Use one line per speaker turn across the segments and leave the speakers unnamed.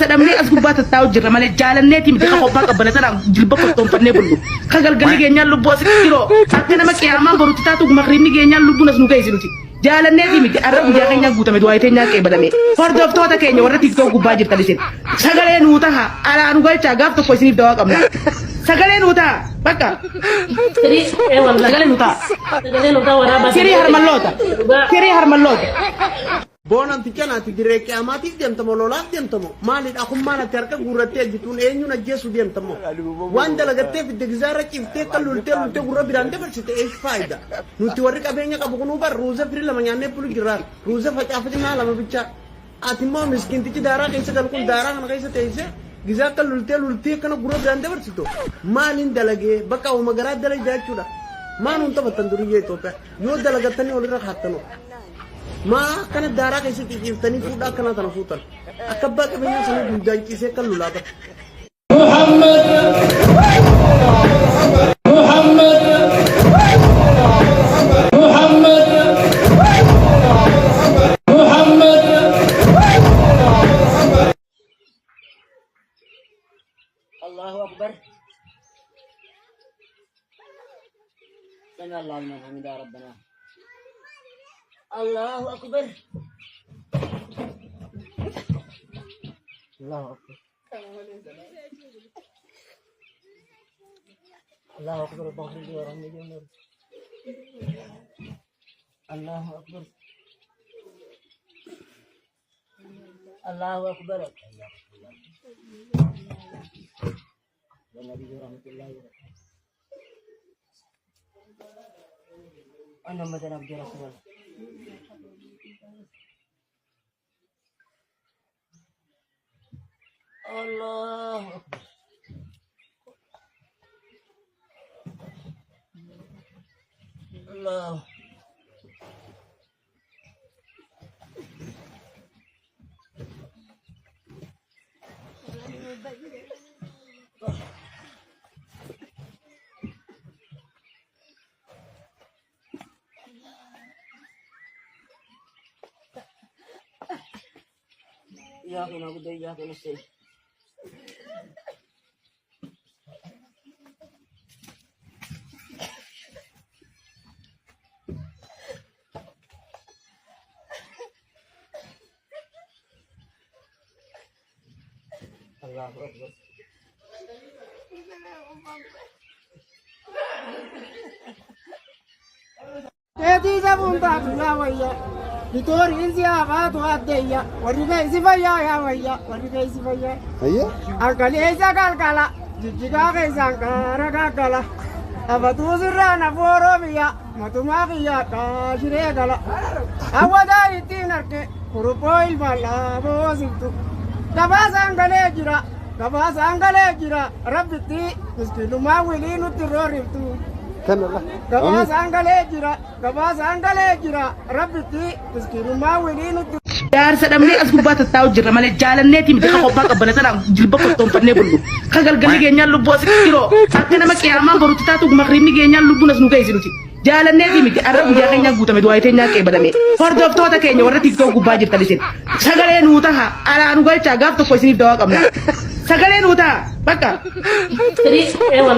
sadamni as gubbaa taa'u jirra malee jaalanneeti miti ka qophaa qabbanatan jilba qottoonfannee bullu ka galgalli keenyaan lubbuu asitti jiroo akka nama qiyaamaan borutti taatu makriinni keenyaan lubbuun as nu ga'isi nuti jaalanneeti miti arra guyyaa keenyaan guutame du'aa iteenyaa qeebalame hordoftoota keenya warra tiktoo gubbaa jirtan isin sagalee nuu taha alaa nu galchaa gaaf tokko isiniif dawaa qabna sagalee nuu taha bakka sagalee nuu taha sirii harmalloota
Bonan tikana ti direke amati diantamo lolat diantamo mali aku mana terka gurate jitun enyu na jesu diantamo wanda lagate fi degzara kifte kalulte lulte gurra birande bersite esh faida nuti warri kabenya kabukunu bar ruza fri lamanya ne pulu girar ruza faca fati na lama bicha atimo miskin ti dara kaisa kalkul dara kan kaisa teise giza kalulte lulte kana gurra birande bersito malin dalage baka o magara dalage jachuda manun tabatanduri ye tope yo dalagatani olira khatano ما كان الدارا كيسة تجيبتني فودا كنا تنفوتن أكبر كبيرنا سنة جودان كيسة كلولا محمد محمد محمد محمد الله أكبر سمع الله لمن حمده ربنا الله أكبر الله أكبر الله أكبر بغفر لي ورحمة الله أكبر الله أكبر والنبي ورحمة الله أنا مدن عبد الرحمن الله أكبر الله إياك نعبد وإياك نستعين الله أكبر
تأتي زبون تأكلها ويا لتور إنسيا غاتو أديا وريبي سفيا يا ويا وريبي سفيا
أيه
أكلي إيسا كالكالا جيجيكا كيسا كارا كاكالا أفتو سرانا فورو بيا متوما بيا كاشري كالا أودا يتينك كروبويل بالا بوزيتو كباسا أنكالي جرا كباسا أنكالي جرا ربتي مسكينو ما ولينو تروريفتو
كان الله
gabaa sangalee jira rabbitti miskiinummaa waliin nutti
jaarsa dhabnee as gubbaa taa'u jirra malee jaalanneeti miti ka qophaa qabbanatan jilba qottoonfannee bullu ka galgalli keenyaan lubbuu asitti jiroo akka nama qiyaamaan borutti taatu makriinni keenyaan lubbuun as nu ga'isi nuti jaalanneeti miti arra guyyaa keenyaan guutame du'aa iteenyaa qeebalame hordoftoota keenya warra tiktoo gubbaa jirtan isin sagalee nuu taha alaa nu galchaa gaaf tokko isiniif dawaa qabna sagalee nuu taha bakka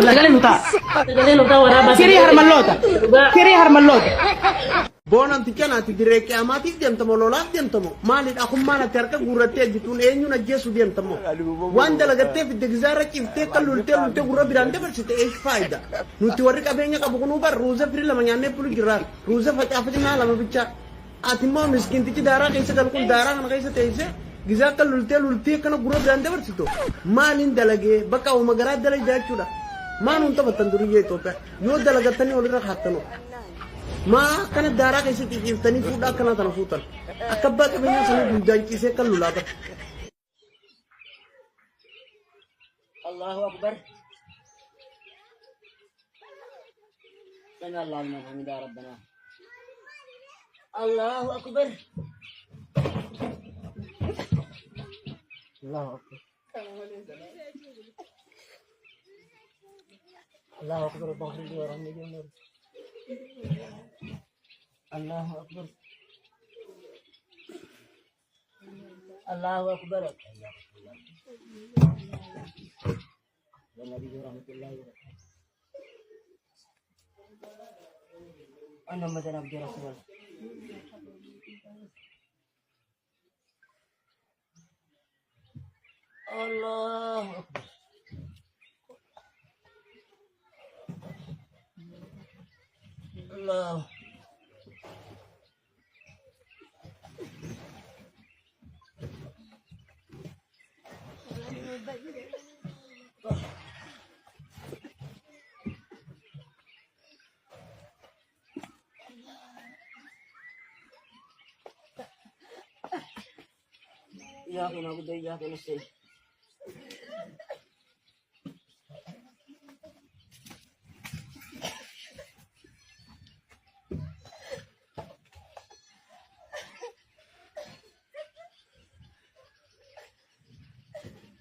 sagalee nuu taha sirii harmalloota
Bonan tikana ti direke amati diantamo lolat diantamo mali aku mana terka gurate jitun enyu na jesu diantamo wanda lagate fi degzara kifte kalulte lulte gurra birande bersite esh faida nuti warri kabenya kabukunu bar ruza fri lamanya ne pulu girar ruza faca fati na lama bicha atimo miskin ti dara kaisa kalkul dara kan kaisa teise giza kalulte lulte kana gurra birande bersito malin dalage baka o magara dalage jachuda manun tabatanduri ye tope yo dalagatani olira khatano ما كان الدارا كيسة تجيبتني فودا كنا تنفوتن أكبر كبيرنا سنة جودان كيسة كلولا
الله أكبر سمع الله لمن حمده ربنا الله أكبر
الله أكبر
الله أكبر بغفر لي ورحمة الله أكبر الله أكبر. والنبي ورحمة الله وبركاته. أنا مثلا أبدي رسول الله. الله أكبر. الله. إياك نعبد وإياك نستعين.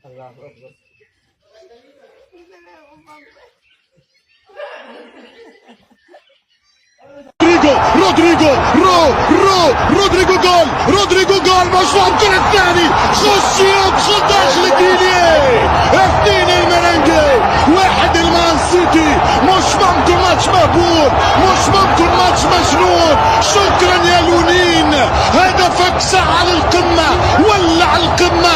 الله أكبر.
رودريجو جول مش ممكن الثاني خشيت داخل كيليه اثنين المرنجي واحد المان سيتي مش ممكن ماتش مهبول مش ممكن ماتش مجنون شكرا يا لونين هدفك سعى للقمة ولع القمة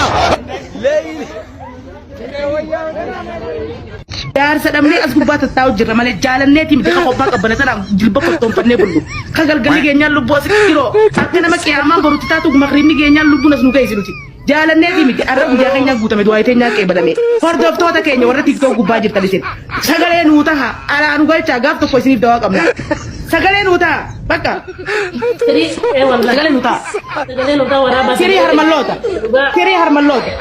Dar sadamne as gubata taw jirra male jalanne tim de ko baka bana tan jilba ko ton fanne bulu kagal gali ge nyallu bo sikiro akena ma kiyama boru tatu maghrib ni ge nyallu bunas nu gaysilu ci jalanne tim de arabu ja kanya guta me do ayte nyake badame for dof to ta kenya warati tiktok gubba jir talisin sagale nu ta ha ala nu gal ta gaf to ko sini dawa kamna sagale nu ta baka
Seri
sagale nu ta
Sagale nu ta wara basi.
siri har mallota